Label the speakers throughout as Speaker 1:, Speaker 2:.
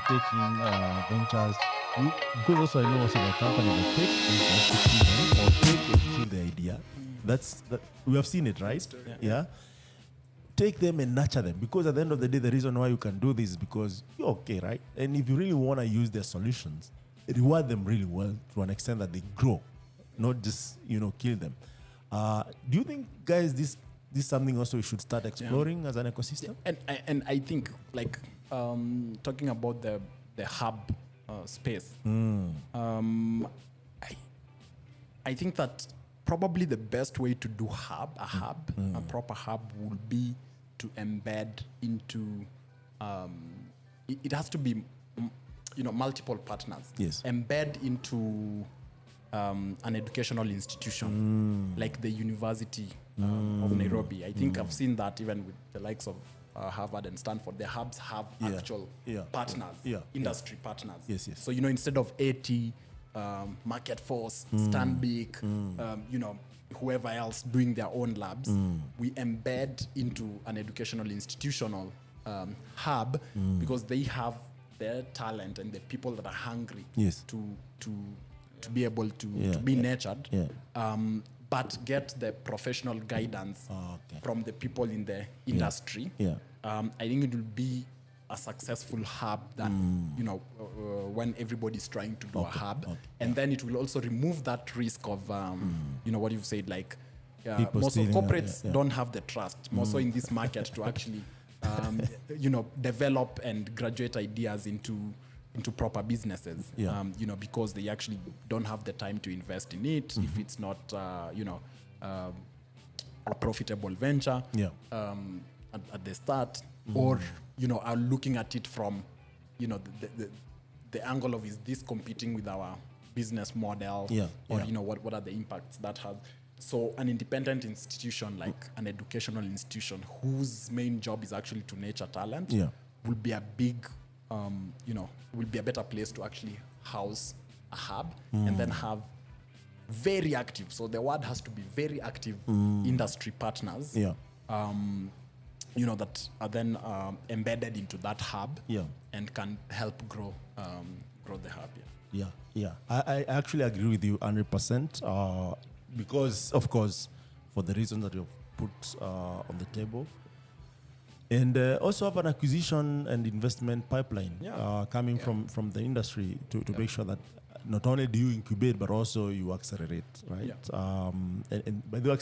Speaker 1: taking ventures, because also I know also the company that take is just to kill them or take and kill the idea. That we have seen it, right? Yeah. Take them and nurture them, because at the end of the day, the reason why you can do this is because you're okay, right? And if you really want to use their solutions, reward them really well to an extent that they grow, not just kill them. Do you think, guys, this is something also we should start exploring as an ecosystem?
Speaker 2: And I think like talking about the hub space, I think that probably the best way to do a proper hub would be to embed into it has to be multiple partners.
Speaker 1: Yes.
Speaker 2: Embed into an educational institution like the University of Nairobi. I think I've seen that even with the likes of Harvard and Stanford. The hubs have actual partners, industry partners.
Speaker 1: Yes.
Speaker 2: So instead of 80 MarketForce, Stanbic, whoever else doing their own labs, we embed into an educational institutional hub because they have their talent and the people that are hungry to be able to be nurtured, but get the professional guidance from the people in the industry. I think it will be a successful hub than when everybody's trying to do a hub, and then it will also remove that risk of what you've said, like most of corporates don't have the trust more so in this market to actually develop and graduate ideas into proper businesses, because they actually don't have the time to invest in it if it's not a profitable venture at the start, or are looking at it from the angle of, is this competing with our business model, what are the impacts that has. So an independent institution like an educational institution whose main job is actually to nurture talent will be a big will be a better place to actually house a hub and then have very active, so the word has to be very active industry partners that are then embedded into that hub and can help grow the hub.
Speaker 1: I actually agree with you 100%, because of course for the reasons that you've put on the table, and also have an acquisition and investment pipeline coming from the industry to make sure that not only do you incubate, but also you accelerate, right? And by the way,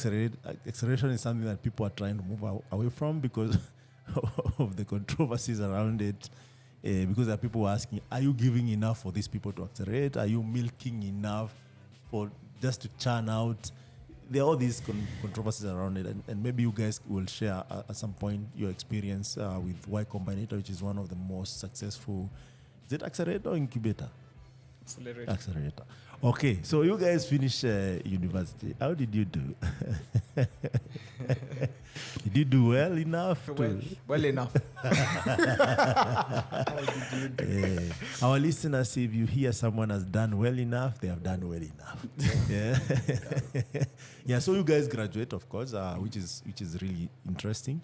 Speaker 1: acceleration is something that people are trying to move away from because of the controversies around it. Because there are people asking, are you giving enough for these people to accelerate? Are you milking enough for just to churn out? There are all these controversies around it, and maybe you guys will share at some point your experience with Y Combinator, which is one of the most successful. Is it accelerator or incubator? Accelerator. Okay, so you guys finished university. How did you do? Did you do well enough?
Speaker 3: Well enough.
Speaker 2: How did you do?
Speaker 1: Our listeners, if you hear someone has done well enough, they have done well enough. So you guys graduate, of course, which is really interesting.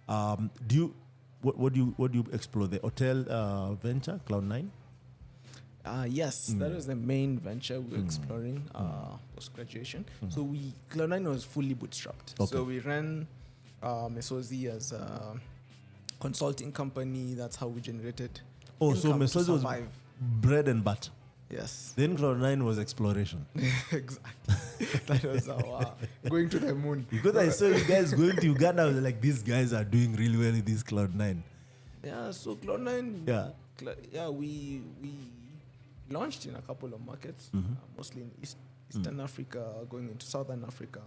Speaker 1: What do you explore? The hotel venture, CLOUD9?
Speaker 3: Yes, that was the main venture we were exploring post-graduation. So CLOUD9 was fully bootstrapped.
Speaker 1: Okay.
Speaker 3: So we ran Mesozi as a consulting company. That's how we generated income
Speaker 1: so Mesozi
Speaker 3: to
Speaker 1: was
Speaker 3: survive.
Speaker 1: bread and butter.
Speaker 3: Yes.
Speaker 1: Then CLOUD9 was exploration.
Speaker 3: Exactly. That was our going to the moon.
Speaker 1: Because I saw you guys going to Uganda, I was like, these guys are doing really well with this CLOUD9.
Speaker 3: Yeah, so CLOUD9, we launched in a couple of markets, mostly in Eastern Africa, going into Southern Africa.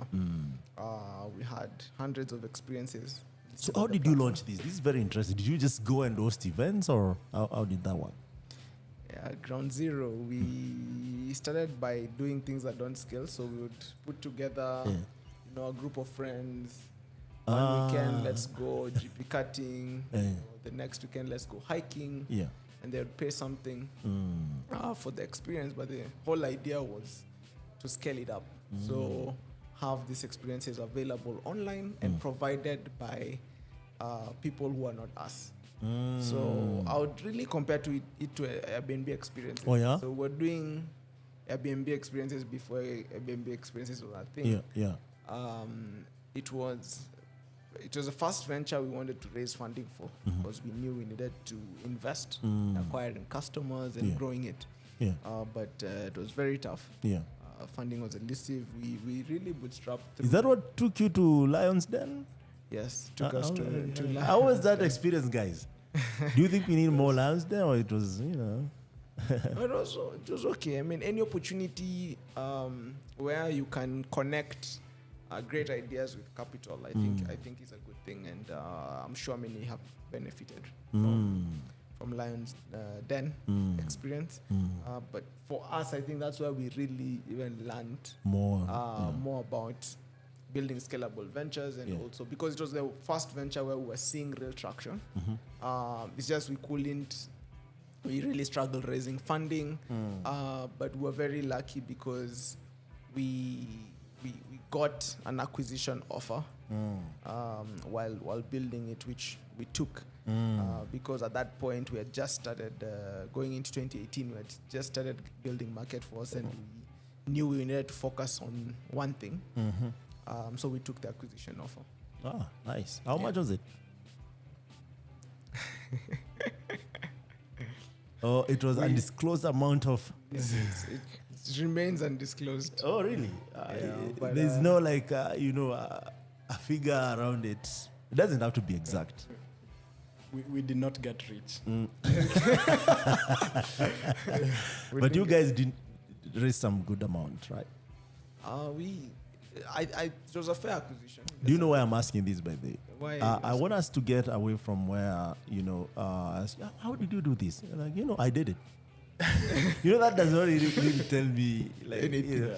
Speaker 3: We had hundreds of experiences.
Speaker 1: So how did you launch this? This is very interesting. Did you just go and host events, or how did that work?
Speaker 3: Yeah, ground zero. We started by doing things that don't scale. So we would put together, a group of friends. One weekend, let's go GP cutting. The next weekend, let's go hiking. And they would pay something for the experience, but the whole idea was to scale it up. So have these experiences available online and provided by people who are not us. So I would really compare it to Airbnb experiences.
Speaker 1: Oh, yeah?
Speaker 3: So we're doing Airbnb experiences before Airbnb experiences was a thing.
Speaker 1: Yeah.
Speaker 3: It was the first venture we wanted to raise funding for because we knew we needed to invest in acquiring customers and growing it.
Speaker 1: Yeah.
Speaker 3: But it was very tough.
Speaker 1: Yeah.
Speaker 3: Funding was elusive. We really bootstrapped.
Speaker 1: Is that what took you to Lions Den?
Speaker 3: Yes, took us to Lions.
Speaker 1: How was that experience, guys? Do you think we need more Lions Den, or it was,
Speaker 3: It was okay. I mean, any opportunity where you can connect great ideas with capital, I think is a good thing, and I'm sure many have benefited from Lions Den experience. But for us, I think that's where we really even learned more about building scalable ventures, and also because it was the first venture where we were seeing real traction. It's just we really struggled raising funding, but we were very lucky because we got an acquisition offer while building it, which we took because at that point we had just started going into 2018. We had just started building MarketForce, and we knew we needed to focus on one thing. So we took the acquisition offer.
Speaker 1: Ah, nice. How much was it? Oh, it was undisclosed amount of.
Speaker 3: It remains undisclosed.
Speaker 1: Oh, really?
Speaker 3: But,
Speaker 1: there's no a figure around it. It doesn't have to be exact.
Speaker 2: We did not get rich.
Speaker 1: But you guys did raise some good amount, right?
Speaker 3: It was a fair acquisition.
Speaker 1: Do you know why I'm asking this, by the way?
Speaker 3: Why?
Speaker 1: I want us to get away from where, how did you do this? Like, I did it. That does not really tell me, like,
Speaker 3: anything.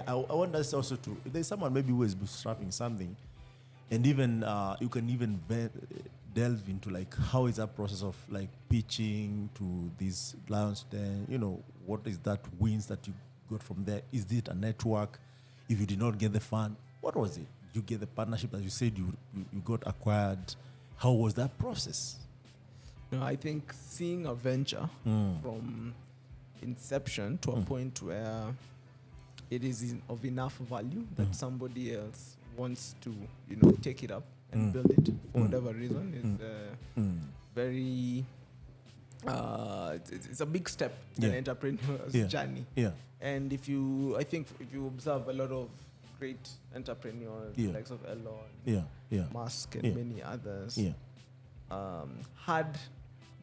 Speaker 1: I want us also to, if there's someone maybe who is bootstrapping something, and even, you can even delve into, like, how is that process of, like, pitching to these Lions Den, what is that wins that you got from there? Is it a network? If you did not get the fund, what was it? You get the partnership, as you said, you got acquired. How was that process?
Speaker 3: No, I think seeing a venture from inception to a point where it is of enough value that somebody else wants to, take it up and build it for whatever reason is very. It's a big step in an entrepreneur's journey. Yeah. And if you observe a lot of great entrepreneurs, likes of Elon, Musk, and many others, had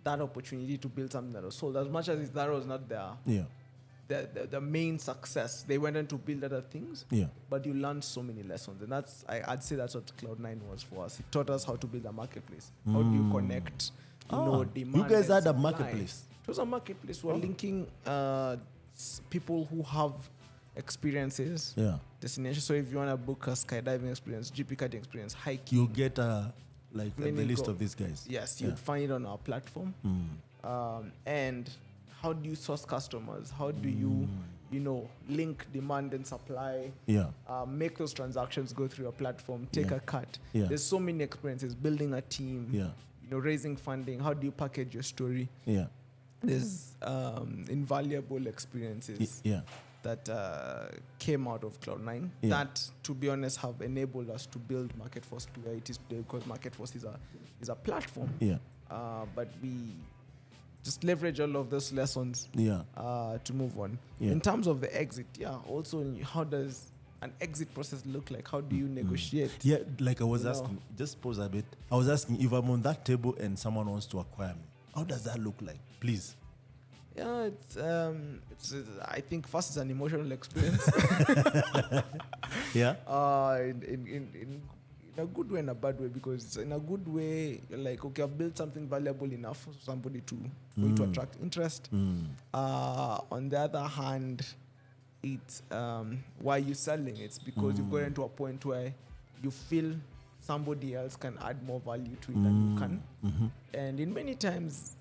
Speaker 3: that opportunity to build something that was sold. As much as that was not the main success, they went on to build other things. Yeah. But you learned so many lessons, and I'd say that's what CLOUD9 was for us. It taught us how to build a marketplace. How do you connect? Demand.
Speaker 1: You guys had a marketplace.
Speaker 3: It was a marketplace. We're linking people who have experiences, destinations. So if you want to book a skydiving experience, GP cutting experience, hiking,
Speaker 1: you get the list of these guys.
Speaker 3: Yes, you'd find it on our platform. And how do you source customers? How do you, link demand and supply? Make those transactions go through your platform. Take a cut. There's so many experiences. Building a team. Raising funding. How do you package your story? There's invaluable experiences that came out of CLOUD9 that, to be honest, have enabled us to build MarketForce to where it is today, because MarketForce is a platform. But we just leverage all of those lessons to move on. In terms of the exit, also, how does an exit process look like? How do you negotiate?
Speaker 1: Like I was asking, just pause a bit. I was asking, if I'm on that table and someone wants to acquire me, how does that look like? Please.
Speaker 3: It's I think first it's an emotional experience. In a good way and a bad way, because in a good way, you're like, okay, I've built something valuable enough for somebody for it to attract interest. On the other hand, it's why you're selling. It's because you've gotten to a point where you feel somebody else can add more value to it than you can. And in many times,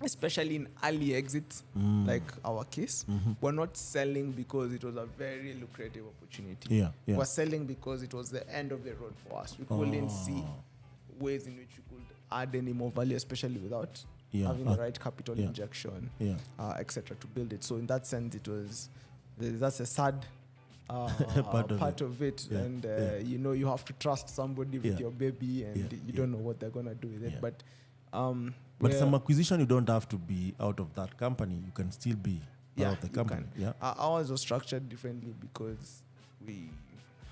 Speaker 3: especially in early exits, like our case, we're not selling because it was a very lucrative opportunity. We're selling because it was the end of the road for us. We couldn't see ways in which we could add any more value, especially without having the right capital injection, etc., to build it. So in that sense, that's a sad part of it.
Speaker 1: Yeah.
Speaker 3: And you have to trust somebody with your baby, and you don't know what they're gonna do with it. But
Speaker 1: some acquisition, you don't have to be out of that company. You can still be out of the company. Yeah.
Speaker 3: Ours was structured differently because we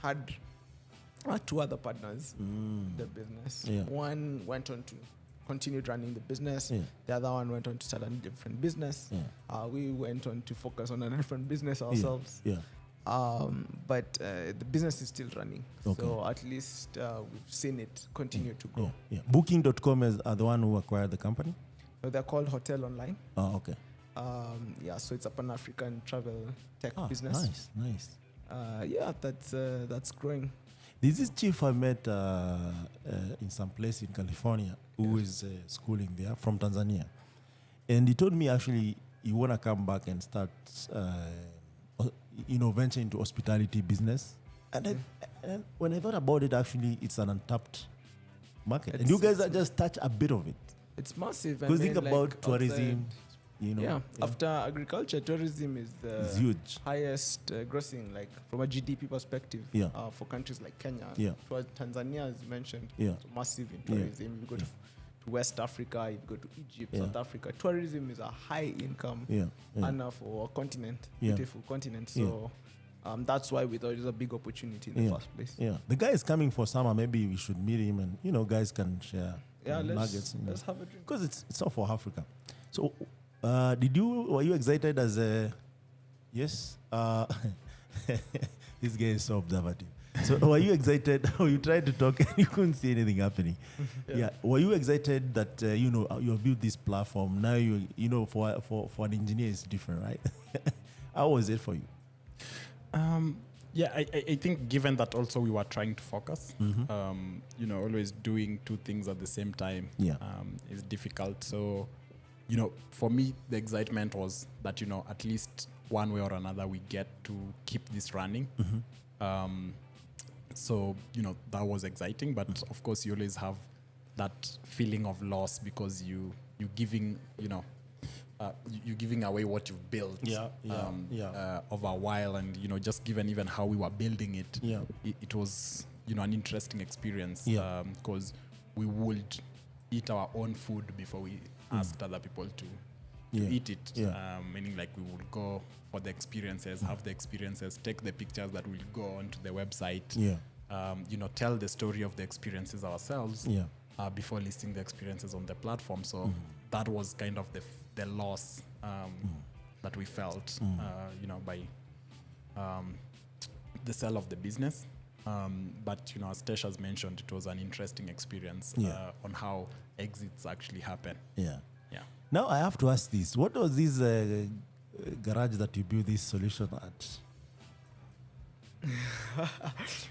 Speaker 3: had 2 other partners in the business. Yeah. One went on to continue running the business. Yeah. The other one went on to start a different business. Yeah. We went on to focus on a different business ourselves. Yeah. But the business is still running. Okay. So at least we've seen it continue to grow.
Speaker 1: Yeah. Booking.com are the one who acquired the company?
Speaker 3: They're called HotelOnline.
Speaker 1: Oh, okay.
Speaker 3: So it's a Pan-African travel tech business.
Speaker 1: Nice.
Speaker 3: That's growing.
Speaker 1: This is chief I met in some place in California who is schooling there from Tanzania. And he told me actually he want to come back and start, venture into hospitality business. And when I thought about it, actually, it's an untapped market. And you guys just touch a bit of it.
Speaker 3: It's massive.
Speaker 1: Because think about tourism.
Speaker 3: After agriculture, tourism is the
Speaker 1: huge.
Speaker 3: highest grossing, like from a GDP perspective, for countries like Kenya. Tanzania, as mentioned, it's massive in tourism. You go to West Africa, you go to Egypt, South Africa. Tourism is a high income earner for a continent, beautiful continent. So that's why we thought it was a big opportunity in the first place.
Speaker 1: Yeah, the guy is coming for summer. Maybe we should meet him, and guys can share nuggets.
Speaker 3: Let's have a drink
Speaker 1: because it's all for Africa. So. Were you excited as a, yes? This guy is so observative. So were you excited, or you tried to talk and you couldn't see anything happening? Were you excited that, you have built this platform? Now, for an engineer, it's different, right? How was it for you?
Speaker 2: I think given that also we were trying to focus, always doing 2 things at the same time is difficult. So, for me, the excitement was that, at least one way or another, we get to keep this running. So, that was exciting. But of course, you always have that feeling of loss because you're giving, you're giving away what you've built over a while. And, just given even how we were building it, it was, an interesting experience because we would eat our own food before we asked other people to eat it, meaning like we would go for the experiences, have the experiences, take the pictures that will go onto the website, tell the story of the experiences ourselves before listing the experiences on the platform. So that was kind of the loss that we felt, by the sale of the business. But, as Tesh has mentioned, it was an interesting experience on how exits actually happen.
Speaker 1: Yeah. Now I have to ask this. What was this garage that you built this solution at?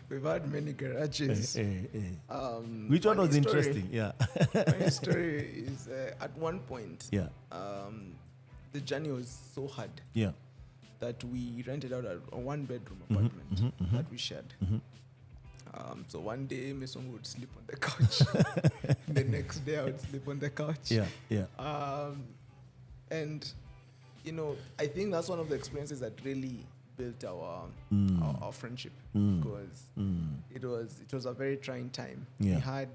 Speaker 3: We've had many garages.
Speaker 1: Which one was interesting?
Speaker 3: My story is at one point, the journey was so hard that we rented out a 1-bedroom apartment that we shared. So one day Mesongo would sleep on the couch. The next day I would sleep on the couch. And I think that's one of the experiences that really built our friendship because it was a very trying time. We had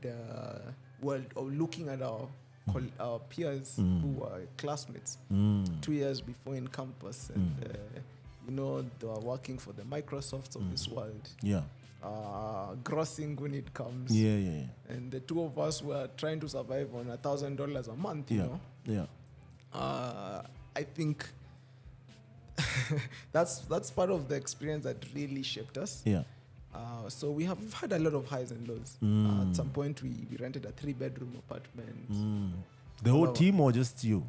Speaker 3: looking at our peers who were classmates 2 years before in campus, and they were working for the Microsofts of this world. Grossing when it comes. And the 2 of us were trying to survive on $1,000 a month, I think that's part of the experience that really shaped us. So we've had a lot of highs and lows. At some point we rented a 3-bedroom apartment.
Speaker 1: The whole team or just you?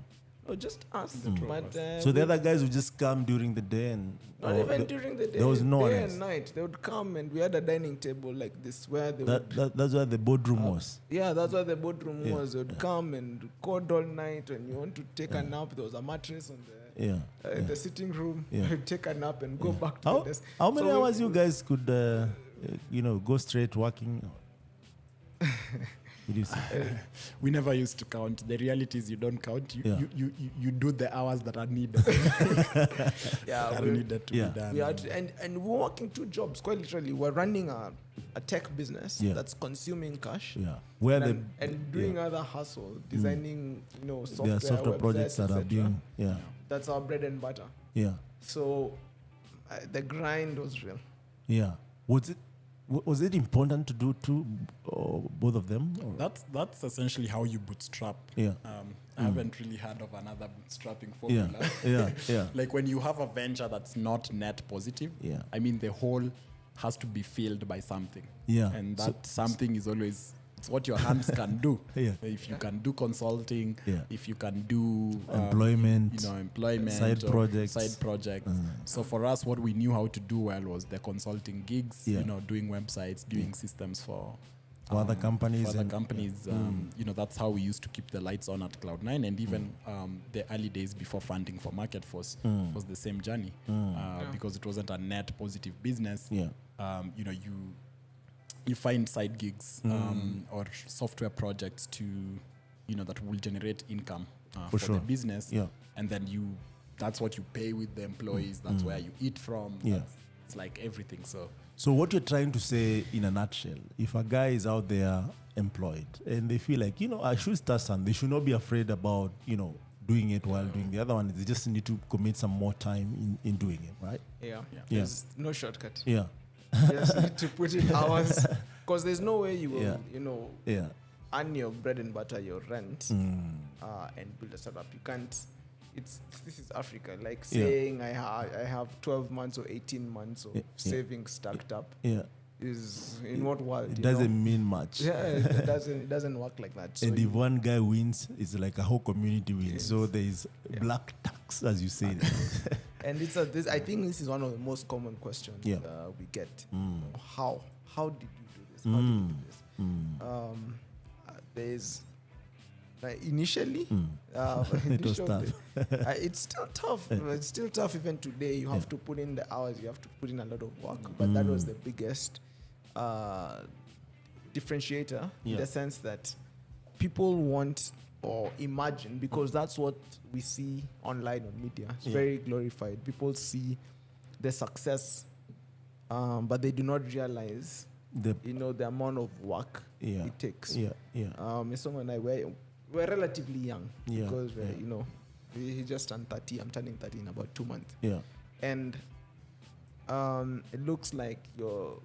Speaker 3: No, just us. But,
Speaker 1: so the other guys would just come during the day and...
Speaker 3: Not even during the day.
Speaker 1: There was no one
Speaker 3: day
Speaker 1: else.
Speaker 3: And night. They would come and we had a dining table like this where they
Speaker 1: that's where the boardroom was.
Speaker 3: Yeah, that's where the boardroom was. They would come and code all night and you want to take a nap. There was a mattress on the sitting room. You'd take a nap and go back to the desk.
Speaker 1: How many hours you guys could, go straight working? It is.
Speaker 2: We never used to count. The reality is you don't count. You do the hours that are needed.
Speaker 3: Yeah,
Speaker 2: needed to be done.
Speaker 3: we are and we're working 2 jobs. Quite literally, we're running a tech business that's consuming cash.
Speaker 1: Yeah. Where
Speaker 3: and doing other hustle, designing, software,
Speaker 1: there are software projects that are being. Yeah.
Speaker 3: That's our bread and butter.
Speaker 1: Yeah.
Speaker 3: So the grind was real.
Speaker 1: Yeah. Was it important to do both of them? Or?
Speaker 2: That's essentially how you bootstrap.
Speaker 1: Yeah.
Speaker 2: I haven't really heard of another bootstrapping formula.
Speaker 1: Yeah.
Speaker 2: Like when you have a venture that's not net positive, I mean the whole has to be filled by something.
Speaker 1: Yeah.
Speaker 2: And that something is always it's what your hands can do.
Speaker 1: Yeah.
Speaker 2: If you can do consulting, if you can do
Speaker 1: employment,
Speaker 2: side projects.
Speaker 1: Mm.
Speaker 2: So for us, what we knew how to do well was the consulting gigs, doing websites, doing systems for
Speaker 1: other companies.
Speaker 2: That's how we used to keep the lights on at Cloud9, and even the early days before funding for MarketForce was the same journey because it wasn't a net positive business. You find side gigs or software projects to that will generate income for the business, and then that's what you pay with the employees. That's where you eat from. It's like everything.
Speaker 1: So what you're trying to say in a nutshell, if a guy is out there employed and they feel like, I should start something, they should not be afraid about, doing it while doing the other one. They just need to commit some more time in doing it, right?
Speaker 3: Yeah. There's no shortcut.
Speaker 1: Yeah.
Speaker 3: You just need to put in hours, because there's no way you will, earn your bread and butter, your rent, and build a startup. You can't. This is Africa. Like saying I have 12 months or 18 months of savings stacked up. Yeah. Is in what world?
Speaker 1: It doesn't mean much.
Speaker 3: Yeah, it doesn't work like that. So
Speaker 1: and if one guy wins, it's like a whole community wins. Yes. So there is black tax, as you say.
Speaker 3: And I think this is one of the most common questions we get. How did you do this? How did you do this? There's initially,
Speaker 1: it was tough.
Speaker 3: It's still tough. It's still tough even today. You have to put in the hours. You have to put in a lot of work. But that was the biggest differentiator in the sense that people want or imagine, because that's what we see online on media. It's very glorified. People see the success, but they do not realize the amount of work it takes. Mesongo and I we're relatively young because he just turned 30. I'm turning 30 in about 2 months. And it looks like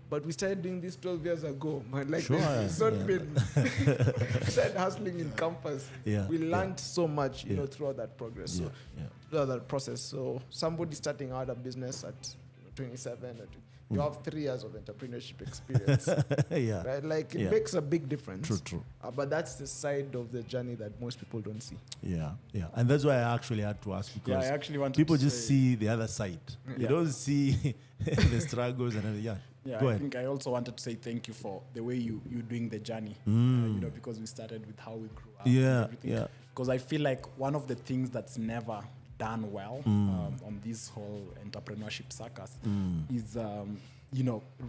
Speaker 3: but we started doing this 12 years ago. But it's not been. We started hustling in campus. We learned so much, throughout that progress. Throughout that process. So somebody starting out a business at 27, you have 3 years of entrepreneurship experience. Right? Like it makes a big difference.
Speaker 1: True.
Speaker 3: But that's the side of the journey that most people don't see.
Speaker 1: And that's why I actually had to ask, because
Speaker 2: I actually wanted
Speaker 1: people
Speaker 2: to
Speaker 1: just see the other side. They don't see the struggles and everything. Go ahead.
Speaker 2: I think I also wanted to say thank you for the way you're doing the journey. Because we started with how we grew up. And everything. Because I feel like one of the things that's never done well on this whole entrepreneurship circus is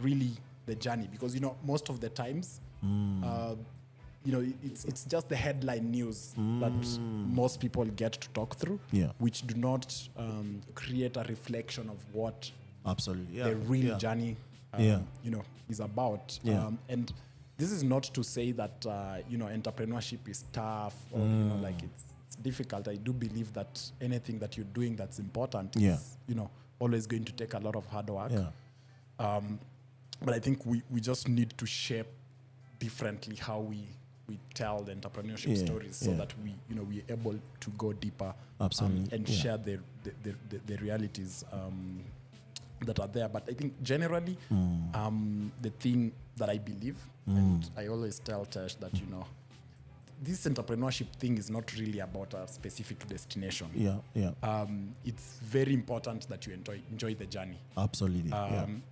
Speaker 2: really the journey, because most of the times it's just the headline news that most people get to talk through, which do not create a reflection of what the real journey is about. And this is not to say that entrepreneurship is tough or it's difficult. I do believe that anything that you're doing that's important is always going to take a lot of hard work. But I think we just need to shape differently how we tell the entrepreneurship stories so that we're able to go deeper and share the realities that are there. But I think generally the thing that I believe, and I always tell Tesh that this entrepreneurship thing is not really about a specific destination. It's very important that you enjoy the journey.
Speaker 1: Absolutely.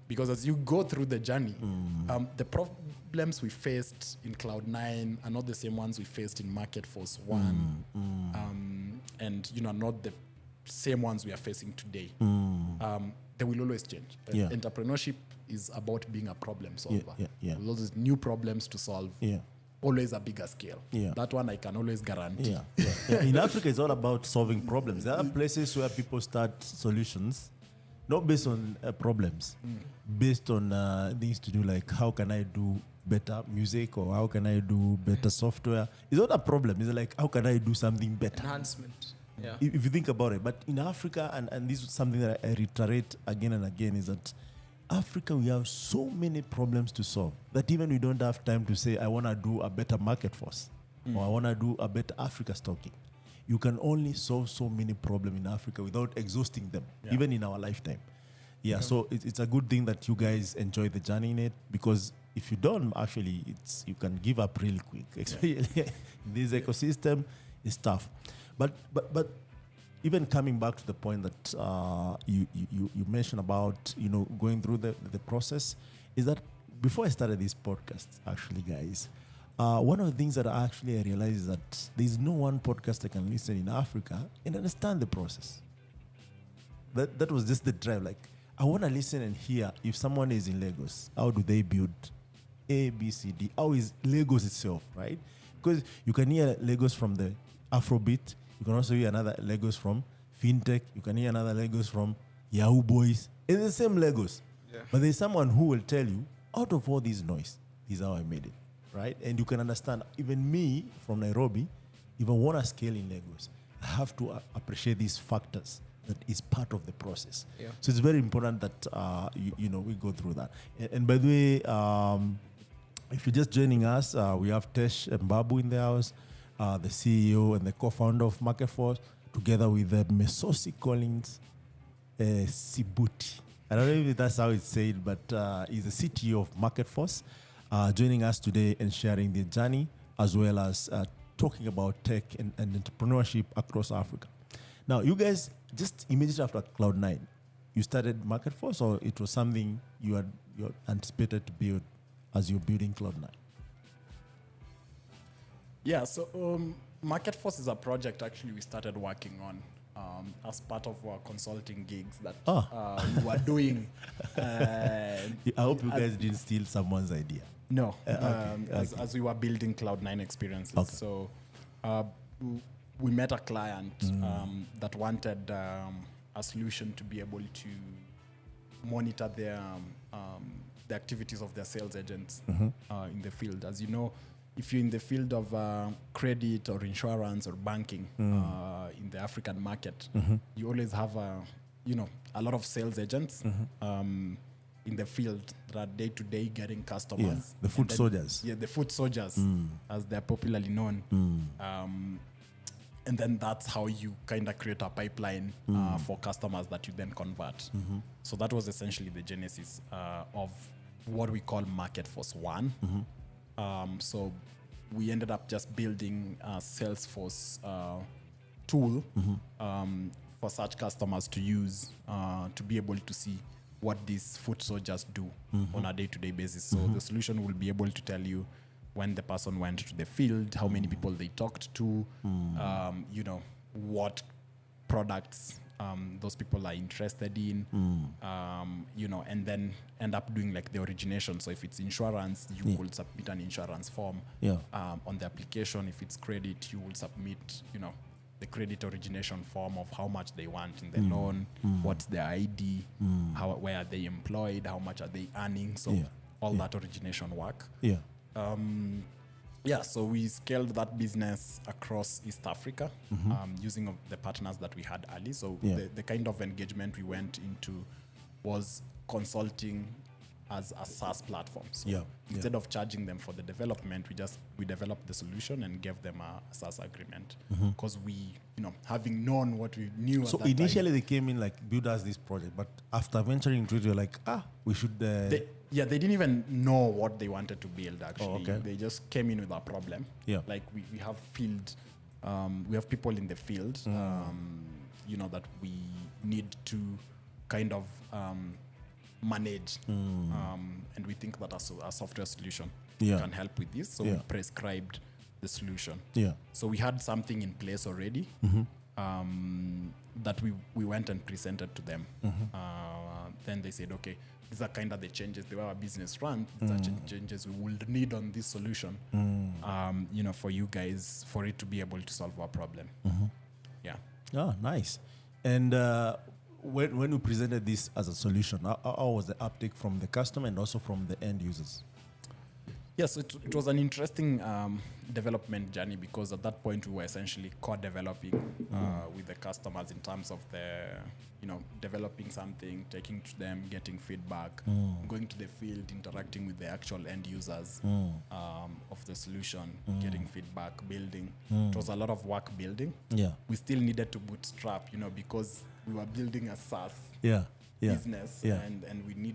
Speaker 2: Because as you go through the journey, the problems we faced in Cloud9 are not the same ones we faced in MarketForce 1, and not the same ones we are facing today. They will always change. Entrepreneurship is about being a problem solver. There's always new problems to solve. always a bigger scale.
Speaker 1: Yeah.
Speaker 2: That one I can always guarantee.
Speaker 1: Yeah. In Africa, it's all about solving problems. There are places where people start solutions, not based on problems, based on things to do, like how can I do better music, or how can I do better software. It's not a problem. It's like, how can I do something better?
Speaker 3: Enhancement. Yeah.
Speaker 1: If you think about it. But in Africa, and this is something that I reiterate again and again, is that Africa, we have so many problems to solve that even we don't have time to say, I want to do a better MarketForce, or I want to do a better Africa stocking. You can only solve so many problems in Africa without exhausting them, even in our lifetime. So it's a good thing that you guys enjoy the journey in it, because if you don't, actually, you can give up really quick. Especially in this ecosystem, it's tough. But even coming back to the point that you mentioned about, going through the process, is that before I started this podcast, actually, guys, one of the things that I realized is that there's no one podcast I can listen in Africa and understand the process. That was just the drive. Like, I want to listen and hear if someone is in Lagos, how do they build A, B, C, D? How is Lagos itself, right? Because you can hear Lagos from the Afrobeat. You can also hear another Lagos from FinTech. You can hear another Lagos from Yahoo Boys. It's the same Lagos. Yeah. But there's someone who will tell you, out of all this noise, this is how I made it, right? And you can understand, even me from Nairobi, if I want to scale in Lagos, I have to appreciate these factors that is part of the process. Yeah. So it's very important that, we go through that. And by the way, if you're just joining us, we have Tesh Mbaabu in the house, the CEO and the co-founder of MarketForce, together with Mesozi Collins Sibuti. I don't know if that's how it's said, but he's the CTO of MarketForce, joining us today and sharing their journey, as well as talking about tech and entrepreneurship across Africa. Now, you guys, just immediately after CLOUD9, you started MarketForce, or it was something you had anticipated to build as you're building CLOUD9?
Speaker 2: Yeah, so MarketForce is a project actually we started working on as part of our consulting gigs that we were doing.
Speaker 1: I hope you guys didn't steal someone's idea.
Speaker 2: No, as we were building CLOUD9 experiences. Okay. So we met a client that wanted a solution to be able to monitor their the activities of their sales agents in the field. As you know, if you're in the field of credit or insurance or banking in the African market, you always have a lot of sales agents in the field that are day-to-day getting customers.
Speaker 1: Yeah, the foot soldiers.
Speaker 2: Yeah, the foot soldiers, as they're popularly known. And then that's how you kind of create a pipeline for customers that you then convert. So that was essentially the genesis of what we call MarketForce One. So we ended up just building a Salesforce tool for such customers to use to be able to see what these foot soldiers do on a day-to-day basis. So the solution will be able to tell you when the person went to the field, how many people they talked to, what products those people are interested in, and then end up doing like the origination. So if it's insurance, you will submit an insurance form on the application. If it's credit, you will submit, the credit origination form of how much they want in the loan, what's their ID, where are they employed, how much are they earning. So all that origination work. So we scaled that business across East Africa using the partners that we had early. So the kind of engagement we went into was consulting as a SaaS platform. So instead of charging them for the development, we developed the solution and gave them a SaaS agreement because we, having known what we knew.
Speaker 1: So initially they came in like build us this project, but after venturing into it, you're like, we should.
Speaker 2: They didn't even know what they wanted to build. Actually, they just came in with a problem. Like we have field, we have people in the field, that we need to kind of manage, and we think that a software solution can help with this. So we prescribed the solution. So we had something in place already. that we went and presented to them. Then they said, okay, these are kind of the changes the way our business runs. These are changes we will need on this solution, for you guys, for it to be able to solve our problem. Yeah.
Speaker 1: Oh, nice. And when you presented this as a solution, how was the uptake from the customer and also from the end users?
Speaker 2: Yes, it was an interesting development journey, because at that point we were essentially co-developing with the customers in terms of developing something, taking to them, getting feedback, going to the field, interacting with the actual end users of the solution, getting feedback, building. It was a lot of work building.
Speaker 1: Yeah.
Speaker 2: We still needed to bootstrap, because we were building a SaaS business, and we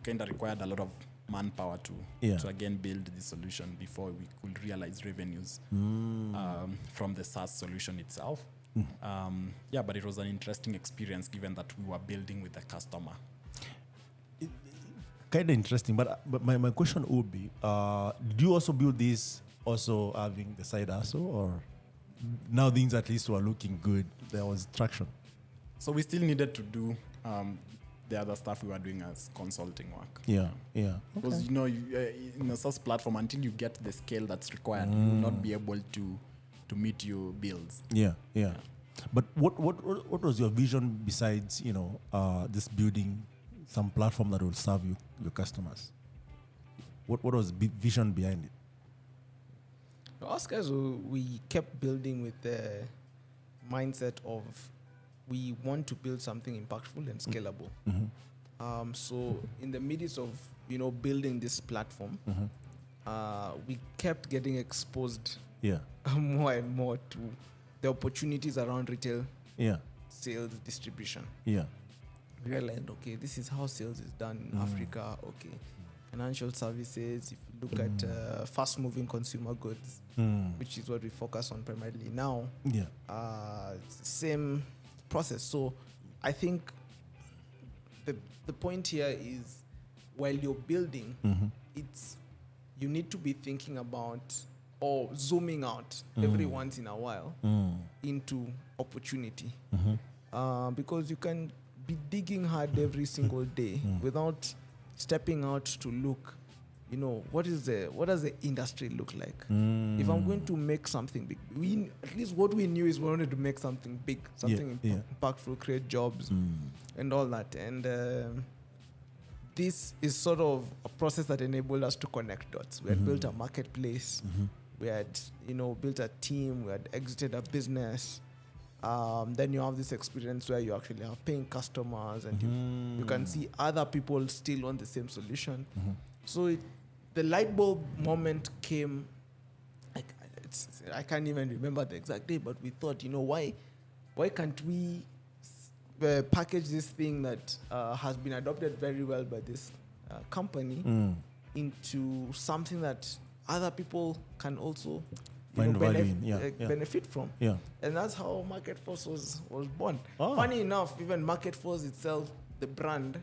Speaker 2: kind of required a lot of manpower to again build the solution before we could realize revenues from the SaaS solution itself. But it was an interesting experience, given that we were building with the customer.
Speaker 1: Kind of interesting, but my question would be, did you also build this also having the side hustle, or now things at least were looking good, there was traction?
Speaker 2: So we still needed to do the other stuff we were doing as consulting work.
Speaker 1: Yeah.
Speaker 2: Because in a SaaS platform, until you get the scale that's required, you will not be able to meet your bills.
Speaker 1: Yeah. But what was your vision besides just building some platform that will serve your customers? What was the vision behind it?
Speaker 3: Us guys, we kept building with the mindset of we want to build something impactful and scalable. So in the midst of building this platform, we kept getting exposed more and more to the opportunities around retail sales distribution. We realized, okay, this is how sales is done in Africa. Okay, financial services. If you look at fast-moving consumer goods, which is what we focus on primarily now. It's the same process. So I think the point here is, while you're building, you need to be thinking about or zooming out every once in a while into opportunity, because you can be digging hard every single day without stepping out to look, what does the industry look like? If I'm going to make something big, at least what we knew is we wanted to make something big, something impactful, create jobs and all that. And this is sort of a process that enabled us to connect dots. We had built a marketplace. We had, built a team. We had exited a business. Then you have this experience where you actually have paying customers, and you can see other people still on the same solution. So the light bulb moment came. I can't even remember the exact day, but we thought, why can't we package this thing that has been adopted very well by this company into something that other people can also benefit from. And that's how MarketForce was born. Funny enough, even MarketForce itself, the brand,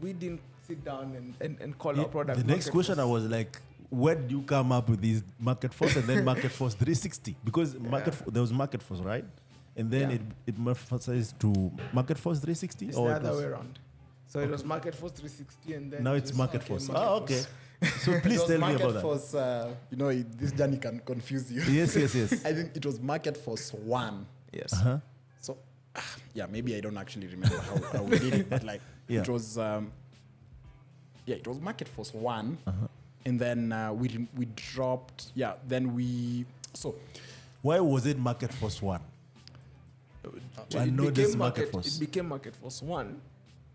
Speaker 3: we didn't sit down and call our product.
Speaker 1: The next question I was like, where do you come up with these MarketForce and then MarketForce 360? Because there was MarketForce, right? And then it emphasized to MarketForce 360?
Speaker 3: It's the other way around. So it was MarketForce 360, and then
Speaker 1: now it's MarketForce. Okay. So please tell me about that.
Speaker 2: This journey can confuse you.
Speaker 1: Yes.
Speaker 2: I think it was MarketForce 1.
Speaker 3: Yes.
Speaker 2: So, maybe I don't actually remember how we did it, but it was, it was MarketForce 1, and then we dropped. So.
Speaker 1: Why was it MarketForce 1?
Speaker 3: It became MarketForce 1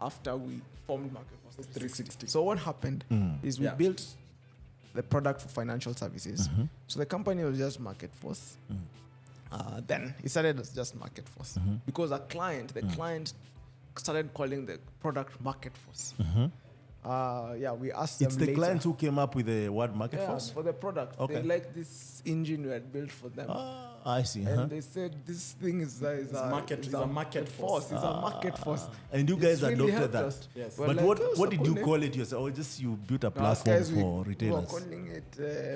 Speaker 3: after we formed MarketForce 360. So what happened is we built the product for financial services. So the company was just MarketForce. Then it started as just MarketForce because the client started calling the product MarketForce. We asked
Speaker 1: It's
Speaker 3: them
Speaker 1: the
Speaker 3: later.
Speaker 1: clients who came up with the word market
Speaker 3: Yeah,
Speaker 1: force?
Speaker 3: for the product.
Speaker 1: Okay.
Speaker 3: They like this engine we had built for them.
Speaker 1: I see.
Speaker 3: And they said this thing is a
Speaker 2: market force.
Speaker 3: It's a market force.
Speaker 1: And you
Speaker 3: It's
Speaker 1: guys
Speaker 3: really
Speaker 1: adopted
Speaker 3: helped
Speaker 1: that.
Speaker 3: us.
Speaker 2: Yes.
Speaker 3: We're
Speaker 1: But
Speaker 3: like,
Speaker 1: what
Speaker 3: it's a
Speaker 1: did
Speaker 3: cool
Speaker 1: you
Speaker 3: name.
Speaker 1: call it yourself? Or just you built a
Speaker 3: No, us
Speaker 1: platform
Speaker 3: guys,
Speaker 1: for
Speaker 3: we were
Speaker 1: retailers?
Speaker 3: calling it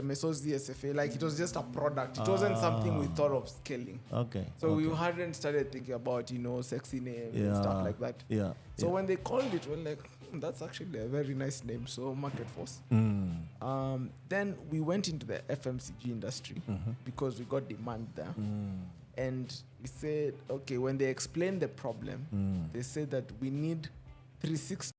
Speaker 3: Mesozi SFA. Like it was just a product. It wasn't something we thought of scaling.
Speaker 1: Okay.
Speaker 3: So we hadn't started thinking about, sexy names and stuff like that.
Speaker 1: Yeah.
Speaker 3: So when they called it, we're like, that's actually a very nice name. So Market Force. Then we went into the FMCG industry because we got demand there. And we said, okay, when they explained the problem, they said that we need 360